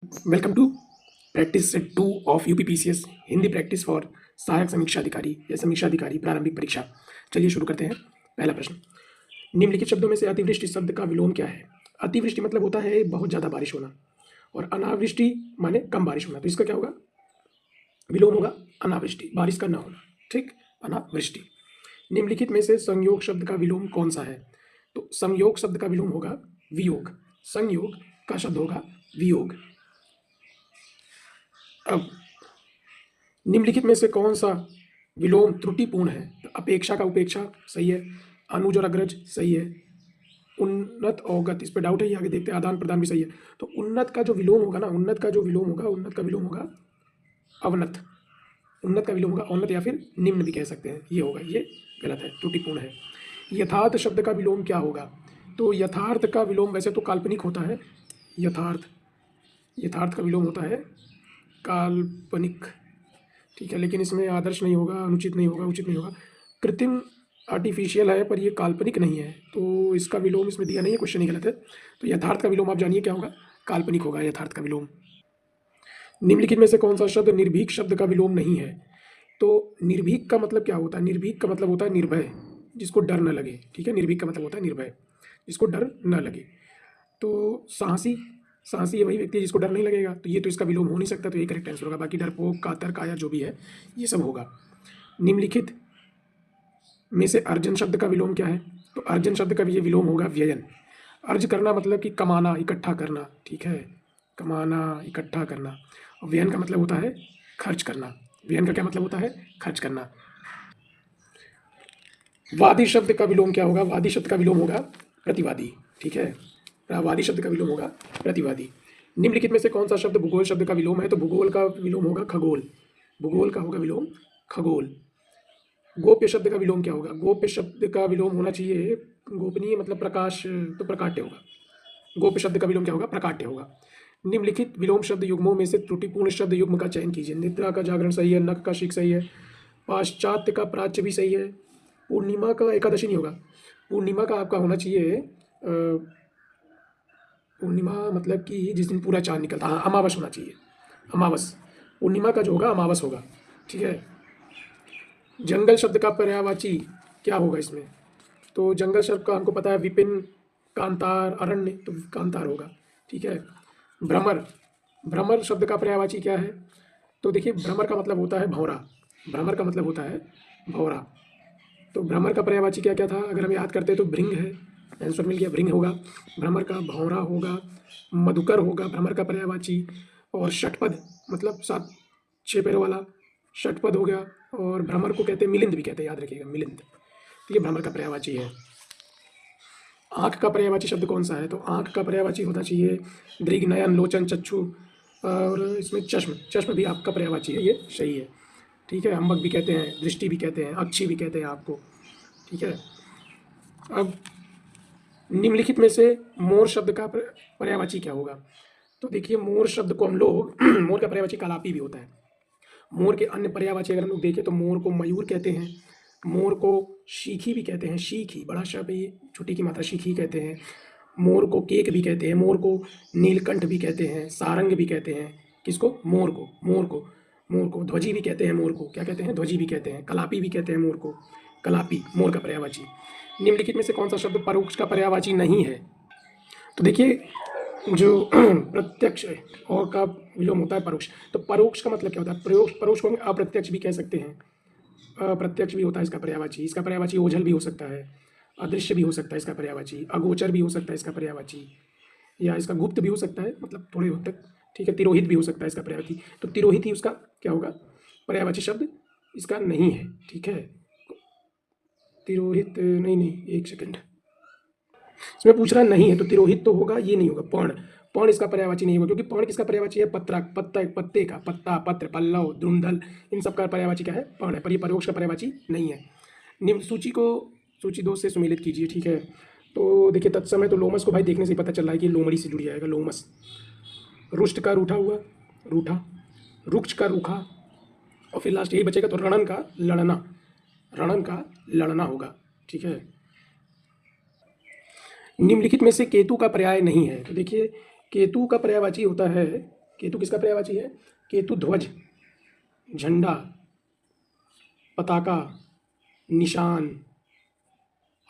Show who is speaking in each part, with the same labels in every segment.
Speaker 1: Welcome to practice set 2 of UPPCS Hindi practice for सहायक समीक्षा अधिकारी या समीक्षा अधिकारी प्रारंभिक परीक्षा। चलिए शुरू करते हैं। पहला प्रश्न, निम्नलिखित शब्दों में से अतिवृष्टि शब्द का विलोम क्या है? अतिवृष्टि मतलब होता है बहुत ज़्यादा बारिश होना, और अनावृष्टि माने कम बारिश होना। तो इसका क्या होगा? विलोम होगा अनावृष्टि, बारिश का ना होना। ठीक, अनावृष्टि। निम्नलिखित में से संयोग शब्द का विलोम कौन सा है? तो संयोग शब्द का विलोम होगा वियोग। संयोग का शब्द होगा वियोग। अब निम्नलिखित में से कौन सा विलोम त्रुटिपूर्ण है? तो अपेक्षा का उपेक्षा सही है, अनुज और अग्रज सही है, उन्नत अवगत इस पर डाउट है, ये आगे देखते हैं। आदान प्रदान भी सही है। तो उन्नत का जो विलोम होगा ना, उन्नत का जो विलोम होगा, उन्नत का विलोम होगा अवनत। उन्नत का विलोम होगा अवनत या फिर निम्न भी कह सकते हैं। ये होगा, ये गलत है, त्रुटिपूर्ण है। यथार्थ शब्द का विलोम क्या होगा? तो यथार्थ का विलोम वैसे तो काल्पनिक होता है। यथार्थ का विलोम होता है काल्पनिक। ठीक है, लेकिन इसमें आदर्श नहीं होगा, अनुचित नहीं होगा, उचित नहीं होगा। कृत्रिम आर्टिफिशियल है पर ये काल्पनिक नहीं है, तो इसका विलोम इसमें दिया नहीं है, क्वेश्चन ही गलत है। तो यथार्थ का विलोम आप जानिए क्या होगा? काल्पनिक होगा यथार्थ का विलोम। निम्नलिखित में से कौन सा शब्द निर्भीक शब्द का विलोम नहीं है? तो निर्भीक का मतलब क्या होता है? निर्भीक का मतलब होता है निर्भय, जिसको डर न लगे। ठीक है, निर्भीक का मतलब होता है निर्भय, जिसको डर न लगे। तो साहसी, साहसी वही व्यक्ति है जिसको डर नहीं लगेगा। तो ये तो इसका विलोम हो नहीं सकता, तो ये करेक्ट आंसर होगा। बाकी डरपोक, कातर, कायर जो भी है ये सब होगा। निम्नलिखित में से अर्जन शब्द का विलोम क्या है? तो अर्जन शब्द का ये विलोम होगा व्ययन। अर्ज करना मतलब कि कमाना, इकट्ठा करना। ठीक है, कमाना, इकट्ठा करना। और व्ययन का मतलब होता है खर्च करना। व्ययन का क्या मतलब होता है? खर्च करना। वादी शब्द का विलोम क्या होगा? वादी शब्द का विलोम होगा प्रतिवादी। ठीक है, वादी शब्द का विलोम होगा प्रतिवादी। निम्नलिखित में से कौन सा शब्द भूगोल शब्द का विलोम है? तो भूगोल का विलोम होगा खगोल। भूगोल का होगा विलोम खगोल। गोप्य शब्द का विलोम क्या होगा? गोप्य शब्द का विलोम होना चाहिए गोपनीय, मतलब प्रकाश, तो प्रकाट्य होगा। गोप्य शब्द का विलोम क्या होगा? प्रकाट्य होगा। निम्नलिखित विलोम शब्द युग्मों में से त्रुटिपूर्ण शब्द युग्म का चयन कीजिए। निद्रा का जागरण सही है, नख का शिख सही है, पाश्चात्य का प्राच्य भी सही है, पूर्णिमा का एकादशी नहीं होगा। पूर्णिमा का आपका होना चाहिए पूर्णिमा मतलब कि जिस दिन पूरा चांद निकलता है। हाँ, अमावस होना चाहिए, अमावस। पूर्णिमा का जो होगा अमावस होगा। ठीक है। जंगल शब्द का पर्यायवाची क्या होगा इसमें? तो जंगल शब्द का हमको पता है विपिन, कांतार, अरण्य, तो कांतार होगा। ठीक है। भ्रमर, भ्रमर शब्द का पर्यायवाची क्या है? तो देखिए, भ्रमर का मतलब होता है भौरा। भ्रमर का मतलब होता है भौरा। तो भ्रमर का पर्यायवाची क्या क्या था? अगर हम याद करते हैं तो भृंग है, आंसर मिल गया, भृंग होगा। भ्रमर का भौरा होगा, मधुकर होगा भ्रमर का पर्यायवाची, और षटपद मतलब 7-6 पैरों वाला षटपद हो गया। और भ्रमर को कहते हैं मिलिंद भी कहते हैं, याद रखिएगा, मिलिंद। तो ये भ्रमर का पर्यायवाची है। आँख का पर्यायवाची शब्द कौन सा है? तो आँख का पर्यायवाची होना चाहिए दृग, नयन, लोचन, चक्षु, और इसमें चश्म। चश्म भी आपका पर्यायवाची है, ये सही है। ठीक है, अम्बक भी कहते हैं, दृष्टि भी कहते हैं, अक्षी भी कहते हैं आपको। ठीक है। अब निम्नलिखित में से मोर शब्द का पर्यायवाची क्या होगा? तो देखिए, मोर शब्द को हम लोग मोर का पर्यायवाची कलापी भी होता है। मोर के अन्य पर्यायवाची अगर हम लोग देखें तो मोर को मयूर कहते हैं, मोर को शीखी भी कहते हैं, शीखी बड़ा शब्द, ये छोटी की मात्रा शीखी कहते हैं। मोर को केक भी कहते हैं, मोर को नीलकंठ भी कहते हैं, सारंग भी कहते हैं। किसको? मोर को। मोर को ध्वजी भी कहते हैं, मोर को क्या कहते हैं? ध्वजी भी कहते हैं। कलापी भी कहते हैं मोर को, कलापी मोर का पर्यायवाची। निम्नलिखित में से कौन सा शब्द परोक्ष का पर्यायवाची नहीं है? तो देखिए, जो प्रत्यक्ष और का विलोम होता है परोक्ष। तो परोक्ष का मतलब क्या होता है? परोक्ष, परोक्ष को हम अप्रत्यक्ष भी कह सकते हैं। अप्रत्यक्ष भी होता है इसका पर्यायवाची। इसका पर्यायवाची ओझल भी हो सकता है, अदृश्य भी हो सकता है इसका पर्यायवाची, अगोचर भी हो सकता है इसका पर्यायवाची, या इसका गुप्त भी हो सकता है, मतलब थोड़े हद तक। ठीक है, तिरोहित भी हो सकता है इसका पर्यायवाची। तो तिरोहित ही उसका क्या होगा? पर्यायवाची शब्द इसका नहीं है। ठीक है, तिरोहित नहीं, नहीं, एक सेकंड, इसमें पूछ रहा नहीं है तो तिरोहित तो होगा, ये नहीं होगा। पर्ण, पर्ण इसका पर्यायवाची नहीं होगा, क्योंकि पर्ण किसका पर्यायवाची है? पत्रा, पत्ता, पत्ते का, पत्ता, पत्र, पल्लव, द्रुंदल, इन सब का पर्यायवाची क्या है? पर्ण है, पर ये परोक्ष का पर्यायवाची नहीं है। निम्न सूची को सूची 2 से सुमेलित कीजिए। ठीक है, तो देखिए, तत्समय तो लोमस को भाई देखने से पता चल रहा है कि लोमड़ी से जुड़ जाएगा, लोमस। रुष्ट का रूठा हुआ, रूठा। रुक्ष का रूखा, और फिर लास्ट यही बचेगा तो रणन का लड़ना, रणन का लड़ना होगा। ठीक है। निम्नलिखित में से केतु का पर्याय नहीं है? तो देखिए, केतु का पर्यायवाची होता है केतु किसका पर्यायवाची है? केतु ध्वज, झंडा, पताका, निशान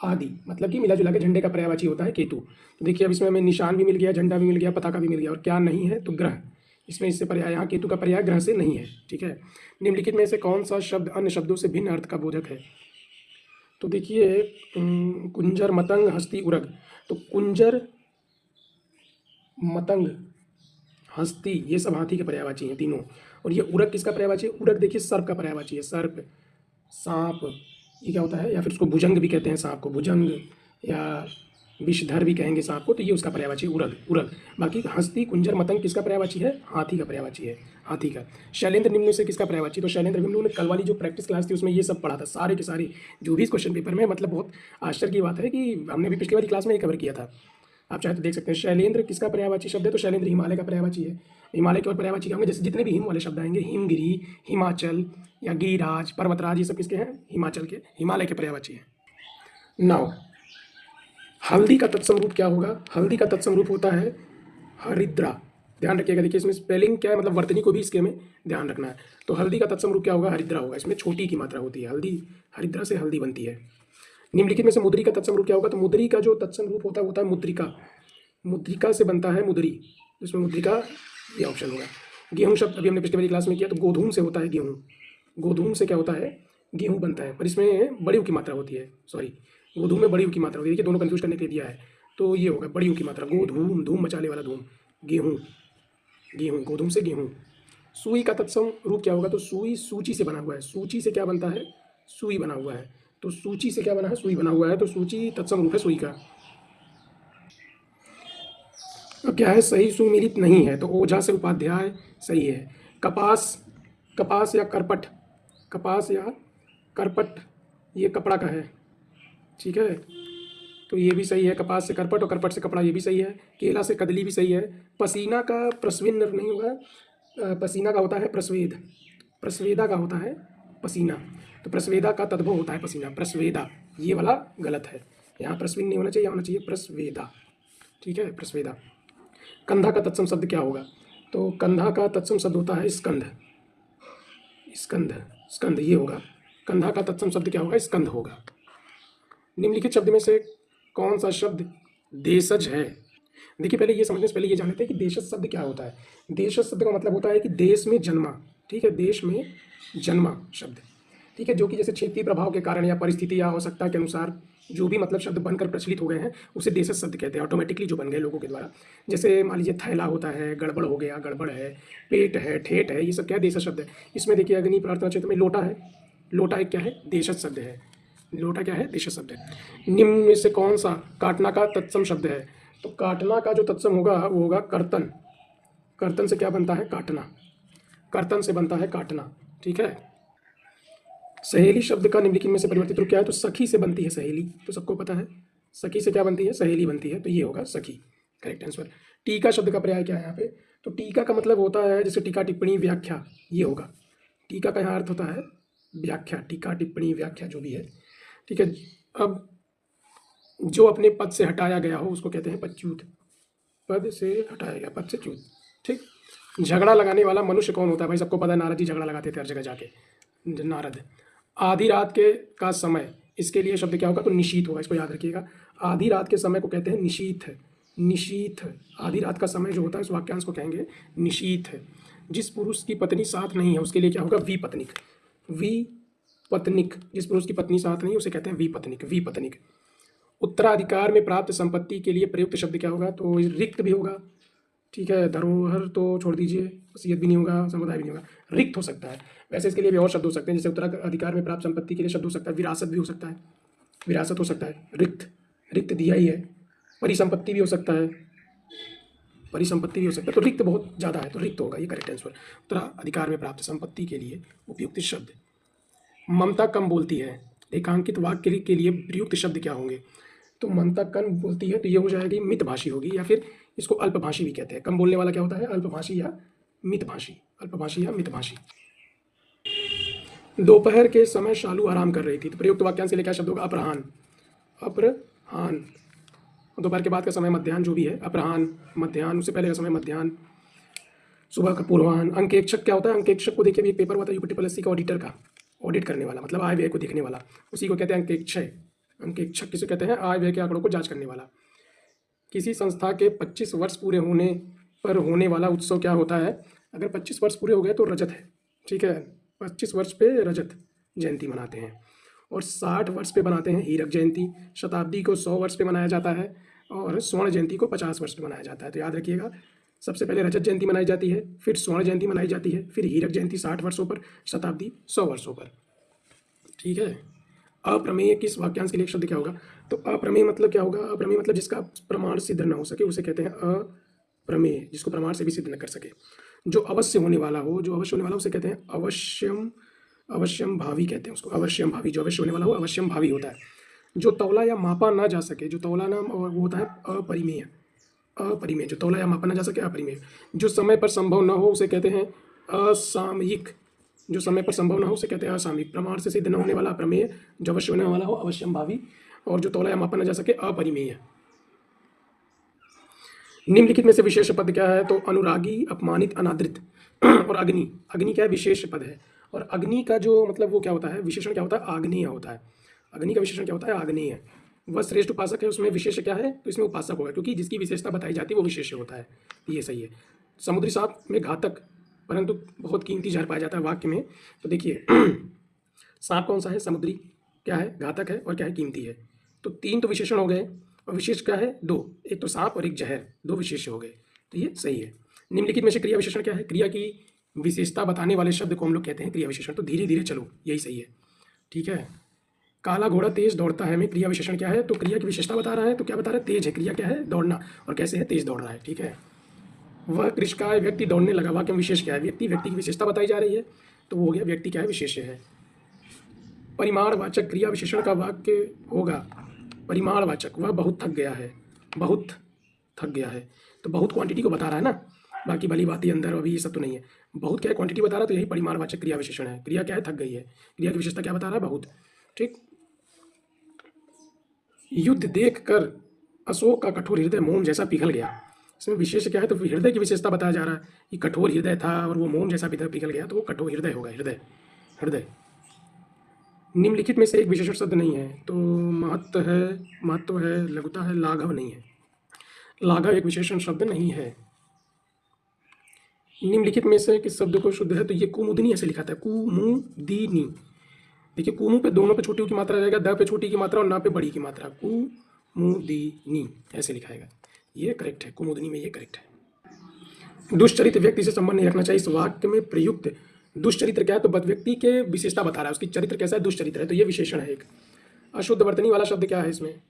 Speaker 1: आदि, मतलब कि मिला जुला के झंडे का पर्यायवाची होता है केतु। तो देखिए अब इसमें हमें निशान भी मिल गया, झंडा भी मिल गया, पताका भी मिल गया, और क्या नहीं है? तो ग्रह। इसमें इससे पर्याय, यहाँ केतु का पर्याय ग्रह से नहीं है। ठीक है, निम्नलिखित में से कौन सा शब्द अन्य शब्दों से भिन्न अर्थ का बोधक है? तो देखिए कुंजर, मतंग, हस्ती, उरग। तो कुंजर, मतंग, हस्ती ये सब हाथी के पर्यायवाची हैं तीनों। और ये उरग किसका पर्यायवाची है? उरग देखिए सर्प का पर्यायवाची है। सर्प, सांप, ये क्या होता है? या फिर उसको भुजंग भी कहते हैं, सांप को भुजंग, या विषधर भी कहेंगे सांप को। तो ये उसका पर्यायवाची उरग, उरग। बाकी हस्ती, कुंजर, मतंग किसका पर्यायवाची है? हाथी का पर्यायवाची है, हाथी का। शैलेंद्र निम्न में से किसका पर्यायवाची? तो शैलेंद्र, हम लोगों ने कल वाली जो प्रैक्टिस क्लास थी उसमें ये सब पढ़ा था, सारे के सारे जो भी इस क्वेश्चन पेपर में। मतलब बहुत आश्चर्य की बात है कि हमने भी पिछली वाली क्लास में ही कवर किया था, आप चाहे तो देख सकते हैं। शैलेंद्र किसका पर्यायवाची शब्द है? तो शैलेंद्र हिमालय का पर्यायवाची है। हिमालय के और पर्यायवाची क्या होंगे? जैसे जितने भी हिम वाले शब्द आएंगे, हिमगिरी, हिमाचल या गिरिराज, पर्वतराज, ये सब किसके हैं? हिमाचल के, हिमालय के पर्यायवाची हैं। नाउ हल्दी का तत्सम रूप क्या होगा? हल्दी का तत्सम रूप होता है हरिद्रा। ध्यान रखिएगा, देखिए इसमें स्पेलिंग क्या है, मतलब वर्तनी को भी इसके में ध्यान रखना है। तो हल्दी का तत्सम रूप क्या होगा? हरिद्रा होगा। इसमें छोटी की मात्रा होती है, हल्दी, हरिद्रा से हल्दी बनती है। निम्नलिखित में से मुद्री का तत्सम रूप क्या होगा? तो मुद्री का जो तत्सम रूप होता है वो होता है मुद्रिका। मुद्रिका से बनता है मुद्री, जिसमें मुद्रिका ये ऑप्शन होगा। गेहूं शब्द अभी हमने पिछले वाली क्लास में किया, तो गोधूम से होता है गेहूं। गोधूम से क्या होता है? गेहूं बनता है, पर इसमें बड़ी ऊ की मात्रा होती है, सॉरी, गोधूम में बड़ी ऊ की मात्रा होती है। देखिए दोनों कंफ्यूज करने के लिए दिया है, तो ये होगा बड़ी ऊ की मात्रा। गोधूम, धूम मचाने वाला धूम, गेहूं, गेहूं, गोधूम से गेहूं। सुई का तत्सम रूप क्या होगा? तो सुई सूची से बना हुआ है। सूची से क्या बनता है? सुई बना हुआ है। तो सूची से क्या बना है? सुई बना हुआ है। तो सूची तत्सम रूप है सुई का। अब क्या है? सही सुमिलित नहीं है, तो ओझा से उपाध्याय सही है। कपास, कपास या करपट, कपास या करपट ये कपड़ा का है। ठीक है, तो ये भी सही है। कपास से करपट और करपट से कपड़ा, ये भी सही है। केला से कदली भी सही है। पसीना का प्रस्विन नहीं होगा, पसीना का होता है प्रस्वेद, प्रस्वेदा का होता है पसीना। तो प्रस्वेदा का तद्भव होता है पसीना, प्रस्वेदा, ये वाला गलत है। यहाँ प्रस्विन नहीं होना चाहिए, होना चाहिए प्रस्वेदा। ठीक है, प्रस्वेदा। कंधा का तत्सम शब्द क्या होगा? तो कंधा का तत्सम शब्द होता है स्कंध, स्कंध, स्कंध ये होगा। कंधा का तत्सम शब्द क्या होगा? स्कंध होगा। निम्नलिखित शब्द में से कौन सा शब्द देशज है? देखिए पहले ये समझने से पहले ये जानते हैं कि देशज शब्द क्या होता है। देशज शब्द का मतलब होता है कि देश में जन्मा। ठीक है, देश में जन्मा शब्द। ठीक है, जो कि जैसे क्षेत्रीय प्रभाव के कारण या परिस्थिति या आवश्यकता के अनुसार जो भी मतलब शब्द बनकर प्रचलित हो गए हैं उसे देशज शब्द कहते हैं, ऑटोमेटिकली जो बन गए लोगों के द्वारा। जैसे मान लीजिए थैला होता है, गड़बड़ हो गया, गड़बड़ है, पेट है, ठेठ है, ये सब क्या है? देशज शब्द है। इसमें देखिए अग्नि प्रार्थना क्षेत्र में लोटा है, लोटा एक क्या है? देशज शब्द है। लोटा क्या है? देशज शब्द है। निम्न में से कौन सा काटना का तत्सम शब्द है? तो काटना का जो तत्सम होगा वो होगा कर्तन। कर्तन से क्या बनता है? काटना, कर्तन से बनता है काटना। ठीक है। सहेली शब्द का निम्नलिखित में से परिवर्तित रूप क्या है? तो सखी से बनती है सहेली, तो सबको पता है। सखी से क्या बनती है? सहेली बनती है, तो ये होगा सखी, करेक्ट आंसर। टीका शब्द का पर्याय क्या है यहाँ पे? तो टीका का मतलब होता है जैसे टीका, टिप्पणी, व्याख्या, ये होगा। टीका का यहाँ अर्थ होता है व्याख्या, टीका, टिप्पणी, व्याख्या जो भी है। ठीक है, अब जो अपने पद से हटाया गया हो उसको कहते हैं पदच्युत। पद से हटाया गया, पद से च्युत। ठीक। झगड़ा लगाने वाला मनुष्य कौन होता है? भाई सबको पता है, नारद जी झगड़ा लगाते थे हर जगह जाके, नारद। आधी रात के का समय, इसके लिए शब्द क्या होगा? तो निशीथ होगा, इसको याद रखिएगा। आधी रात के समय को कहते हैं निशीथ, निशीथ। आधी रात का समय जो होता है उस वाक्यांश को कहेंगे निशीथ। जिस पुरुष की पत्नी साथ नहीं है उसके लिए क्या होगा? विपत्निक, विपत्निक। जिस पुरुष की पत्नी साथ नहीं है उसे कहते हैं विपत्निक, विपत्निक। उत्तराधिकार में प्राप्त संपत्ति के लिए प्रयुक्त शब्द क्या होगा? तो रिक्त भी होगा। ठीक है, धरोहर तो छोड़ दीजिए, वसीयत भी नहीं होगा, समुदाय भी नहीं होगा, रिक्त हो सकता है। वैसे इसके लिए भी और शब्द हो सकते हैं, जैसे उत्तराधिकार में प्राप्त संपत्ति के लिए शब्द हो सकता है विरासत भी हो सकता है, विरासत हो सकता है, रिक्त, रिक्त दिया ही है। परिसंपत्ति भी हो सकता है, परिसंपत्ति भी हो सकता है, तो रिक्त बहुत ज़्यादा है तो रिक्त होगा, ये करेक्ट आंसर। उत्तराधिकार में प्राप्त संपत्ति के लिए उपयुक्त शब्द। ममता कम बोलती है, रेखांकित वाक्य के लिए प्रयुक्त शब्द क्या होंगे? तो ममता कम बोलती है तो ये हो जाएगी मितभाषी होगी, या फिर इसको अल्पभाषी भी कहते हैं। कम बोलने वाला क्या होता है? अल्पभाषी या मितभाषी, अल्पभाषी या मितभाषी। दोपहर के समय शालू आराम कर रही थी, तो प्रयुक्त वाक्यांश के लिए क्या शब्द होगा? अपराह्न, अपराह्न। दोपहर के बाद का समय मध्याह्न जो भी है, अपराह्न, मध्याह्न, उससे पहले का समय मध्याह्न। सुबह का पूर्वाह्न। अंकेक्षक क्या होता है? अंकेक्षक को देखिए, अभी एक पेपर हुआ था यूपीटीपीएससी का ऑडिटर का, ऑडिट करने वाला, मतलब आय व्यय को देखने वाला, उसी को कहते हैं अंकेक्षय। अंकेक्षक किसे कहते हैं? आय व्यय के आंकड़ों को जांच करने वाला। किसी संस्था के 25 वर्ष पूरे होने पर होने वाला उत्सव क्या होता है? अगर 25 वर्ष पूरे हो गए तो रजत है, ठीक है, 25 वर्ष पे रजत जयंती मनाते हैं। और 60 वर्ष पे बनाते हैं हीरक जयंती। शताब्दी को 100 वर्ष पे मनाया जाता है और स्वर्ण जयंती को 50 वर्ष पे मनाया जाता है। तो याद रखिएगा, सबसे पहले रजत जयंती मनाई जाती है, फिर स्वर्ण जयंती मनाई जाती है, फिर हीरक जयंती 60 वर्षों पर, शताब्दी 100 वर्षों पर, ठीक है। अप्रमेय किस वाक्यांश के लिए एक शब्द क्या होगा? तो अप्रमेय मतलब क्या होगा? अप्रमेय मतलब जिसका प्रमाण सिद्ध न हो सके उसे कहते हैं अप्रमेय, जिसको प्रमाण से भी सिद्ध न कर सके। जो अवश्य होने वाला हो, जो अवश्य होने वाला उसे कहते हैं अवश्यम, अवश्यम भावी कहते हैं उसको, अवश्यम भावी। जो अवश्य होने वाला हो अवश्यम भावी होता है। जो तौला या मापा ना जा सके, जो तौला ना, और वो होता है अपरिमेय। अपरिमेय, जो तौला या मापा ना जा सके अपरिमेय। जो समय पर संभव न हो उसे कहते हैं असामयिक। जो समय पर संभव न हो उसे कहते हैं असामयिक। प्रमाण से सिद्ध न होने वाला अप्रमेय, जो अवश्य होने वाला हो अवश्यम भावी, और जो तौला या मापा न जा सके अपरिमेय। निम्नलिखित में से विशेष पद क्या है? तो अनुरागी, अपमानित, अनादृत और अग्नि। अग्नि क्या है? विशेष पद है। और अग्नि का जो मतलब वो क्या होता है? विशेषण क्या होता है? आग्नेय होता है। अग्नि का विशेषण क्या होता है? आग्नेय। वह श्रेष्ठ उपासक है, उसमें विशेष क्या है? तो इसमें उपासक होगा, क्योंकि जिसकी विशेषता बताई जाती है वो विशेष होता है। ये सही है। समुद्री सांप में घातक परंतु बहुत कीमती जहर पाया जाता है वाक्य में। तो देखिए सांप कौन सा है? समुद्री। क्या है? घातक है, और क्या है? कीमती है। तो 3 तो विशेषण हो गए, और विशेष क्या है? 2। एक तो सांप और एक जहर, 2 विशेष हो गए, तो ये सही है। निम्नलिखित में से क्रिया विशेषण क्या है? क्रिया की विशेषता बताने वाले शब्द को हम लोग कहते हैं क्रिया विशेषण। तो धीरे धीरे चलो, यही सही है, ठीक है। काला घोड़ा तेज दौड़ता है में क्रिया विशेषण क्या है? तो क्रिया की विशेषता बता रहा है, तो क्या बता रहा है? तेज है। क्रिया क्या है? दौड़ना। और कैसे है? तेज दौड़ रहा है, ठीक है। वह कृषकाय व्यक्ति दौड़ने लगा, वाक्य में विशेष क्या है? व्यक्ति, व्यक्ति की विशेषता बताई जा रही है, तो वो हो गया व्यक्ति क्या है? विशेष्य है। परिमाणवाचक क्रिया विशेषण का वाक्य होगा परिमाणवाचक। वह बहुत थक गया है, बहुत थक गया है। तो बहुत क्वांटिटी को बता रहा है ना, बाकी भली बातें अंदर अभी ये सब तो नहीं है। बहुत क्या है? क्वांटिटी बता रहा है, तो यही परिमाणवाचक क्रिया विशेषण है। क्रिया क्या है? थक गई है। क्रिया की विशेषता क्या बता रहा है? बहुत, ठीक। युद्ध देख कर अशोक का कठोर हृदय मोम जैसा पिघल गया। इसमें विशेष क्या है? तो हृदय की विशेषता बताया जा रहा है कि कठोर हृदय था और वो मोम जैसा पिघल गया, तो वो कठोर हृदय होगा, हृदय, हृदय। निम्नलिखित में से एक विशेषण शब्द नहीं है, तो महत्व है, महत्व है, लघुता है, लाघव नहीं है। लाघव एक विशेषण शब्द नहीं है। निम्नलिखित में से किस शब्द को शुद्ध है? तो ये कुमुदनी ऐसे लिखा था, कुमुदिनी। देखिए कुमु पे दोनों पे छोटी की मात्रा रहेगा, द पे छोटी की मात्रा और ना पे बड़ी की मात्रा, कुमुदिनी ऐसे लिखाएगा। ये करेक्ट है, कुमुदनी में ये करेक्ट है। दुष्चरित्र व्यक्ति से संबंध नहीं रखना चाहिए। इस वाक्य में प्रयुक्त दुष्चरित्र क्या है? तो व्यक्ति के विशेषता बता रहा है, उसकी चरित्र कैसा है? दुष्चरित्र है, तो ये विशेषण है एक। अशुद्ध वर्तनी वाला शब्द क्या है इसमें?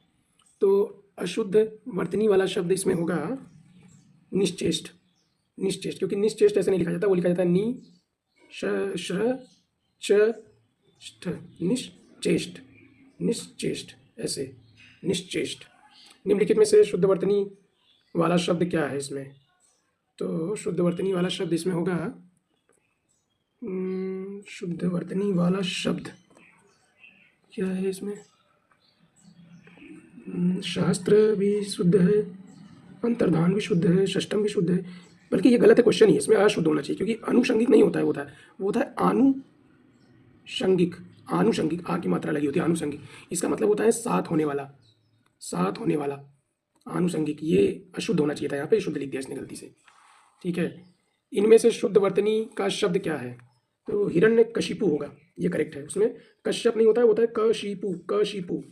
Speaker 1: तो अशुद्ध वर्तनी वाला शब्द इसमें होगा निश्चेष्ट। निश्चेष्ट, क्योंकि निश्चेष्ट ऐसे नहीं लिखा जाता, वो लिखा जाता है नि श च निश्चेष्ट, निश्चेष्ट ऐसे, निश्चेष्ट। निम्नलिखित में से शुद्ध वर्तनी वाला शब्द क्या है इसमें? तो शुद्ध वर्तनी वाला शब्द इसमें होगा शुद्ध वर्तनी वाला शब्द क्या है इसमें? सहस्त्र भी शुद्ध है, अंतर्धान भी शुद्ध है, षष्टम भी शुद्ध है। बल्कि ये गलत है, क्वेश्चन ही है, इसमें अशुद्ध होना चाहिए, क्योंकि अनुषंगिक नहीं होता है, वो होता है आनुषंगिक। आनुषंगिक, आ की मात्रा लगी होती है, आनुषंगिक। इसका मतलब होता है साथ होने वाला, साथ होने वाला, आनुषंगिक। ये अशुद्ध होना चाहिए था, यहाँ पे शुद्ध लिख दिया इसने गलती से, ठीक है। इनमें से शुद्ध वर्तनी का शब्द क्या है? तो हिरण्यकशिपु होगा, ये करेक्ट है। उसमें कश्यप नहीं होता है, होता है कशिपु, कशिपु।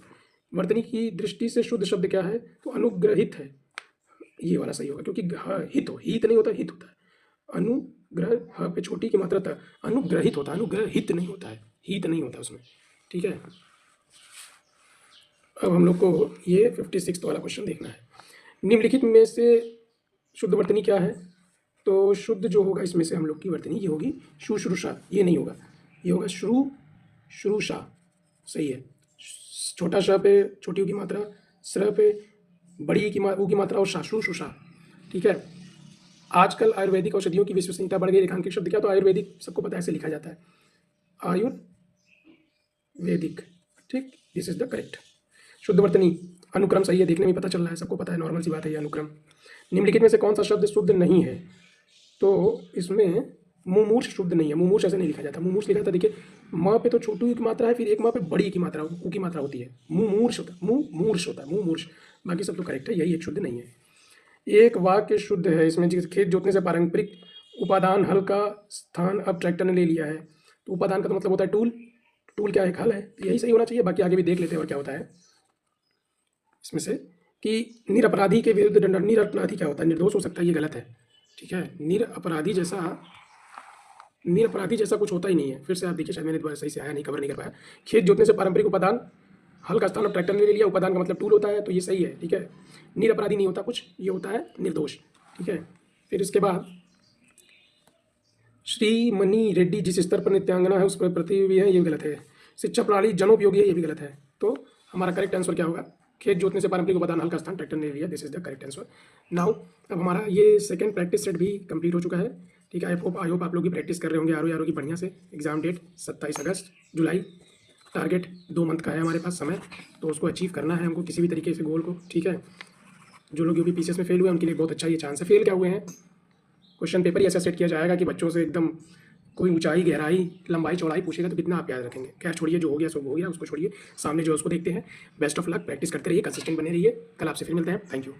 Speaker 1: वर्तनी की दृष्टि से शुद्ध शब्द क्या है? तो अनुग्रहित है, ये वाला सही होगा, क्योंकि हित हो, हित नहीं होता, हित होता है। अनुग्रह, ह पे छोटी की मात्रा त, अनुग्रहित होता है, अनुग्रहित नहीं होता है, हित नहीं होता उसमें, ठीक है। अब हम लोग को ये 56 वाला क्वेश्चन देखना है। निम्नलिखित में से शुद्ध वर्तनी क्या है? तो शुद्ध जो होगा इसमें से हम लोग की वर्तनी ये होगी शुश्रूषा। ये नहीं होगा, ये होगा श्रूषा, सही है। छोटा श पे छोटी की मात्रा, स्र पे बड़ी की की मात्रा और शुश्रूषा, ठीक है। आजकल आयुर्वेदिक औषधियों की विश्वसनीयता बढ़ गई। रेखांकित शब्द क्या? तो आयुर्वेदिक सबको पता है, ऐसे लिखा जाता है, आयुर्वेदिक, ठीक। This is the correct. शुद्ध वर्तनी अनुक्रम सही है, देखने में पता चल रहा है, सबको पता है, नॉर्मल सी बात है ये अनुक्रम। निम्नलिखित में से कौन सा शब्द शुद्ध नहीं है? तो इसमें मुमूर्ष शुद्ध नहीं है, मुमूर्ष ऐसे नहीं लिखा जाता। मुमूर्ष लिखा था, देखिए माँ पे तो छोटू की मात्रा है, फिर एक माँ पे बड़ी की मात्रा, ऊ की मात्रा होती है। मुमूर्ष होता है, मुमूर्ष होता है, मुमूर्ष। बाकी सब तो करेक्ट है, यही एक शुद्ध नहीं है। एक वाक्य शुद्ध है इसमें, खेत जोतने से पारंपरिक उपादान हल का स्थान अब ट्रैक्टर ने ले लिया है। तो उपादान का तो मतलब होता है टूल। टूल क्या है? हल है। तो यही सही होना चाहिए, बाकी आगे भी देख लेते हैं और क्या होता है इसमें से कि निरपराधी के विरुद्ध दंड। निरपराधी क्या होता है? निर्दोष हो सकता है, ये गलत है। ठीक है, निरपराधी जैसा कुछ होता ही नहीं है। फिर से आप देखिए, शायद मैंने दोबारा सही से आया नहीं, कवर नहीं कर पाया। खेत जोतने से पारंपरिक उपादान हल का स्थान अब ट्रैक्टर ने ले लिया। उपादान का मतलब टूल होता है, तो ये सही है। ठीक है, निरपराधी नहीं होता कुछ, ये होता है निर्दोष। ठीक है, फिर इसके बाद श्रीमणी रेड्डी जिस स्तर पर नृत्यांगना है उस पर प्रति भी है, ये भी गलत है। शिक्षा प्रणाली जनोपयोगी है, ये भी गलत है। तो हमारा करेक्ट आंसर क्या होगा? खेत जोतने से पारंपरिक उपादान हल का स्थान ट्रैक्टर ने ले लिया। This is the correct answer. Now अब हमारा ये सेकंड प्रैक्टिस सेट भी कंप्लीट हो चुका है। ठीक है, आई होप आप लोग भी प्रैक्टिस कर रहे होंगे आर की बढ़िया से। एग्जाम डेट 27 जुलाई। टारगेट 2 मंथ का है हमारे पास समय, तो उसको अचीव करना है हमको किसी भी तरीके से गोल को। ठीक है, जो लोग भी पीसीएस में फेल हुए हैं उनके लिए बहुत अच्छा ये चांस है। फेल क्या हुए हैं, क्वेश्चन पेपर ही ऐसा सेट किया जाएगा कि बच्चों से एकदम कोई ऊंचाई, गहराई, लंबाई, चौड़ाई पूछेगा तो कितना आप याद रखेंगे। खैर छोड़िए, जो हो गया सो हो गया, उसको छोड़िए। सामने जो है उसको देखते हैं। बेस्ट ऑफ लक, प्रैक्टिस करते रहिए, कंसिस्टेंट बने रहिए। कल आपसे फिर मिलते हैं। Thank you.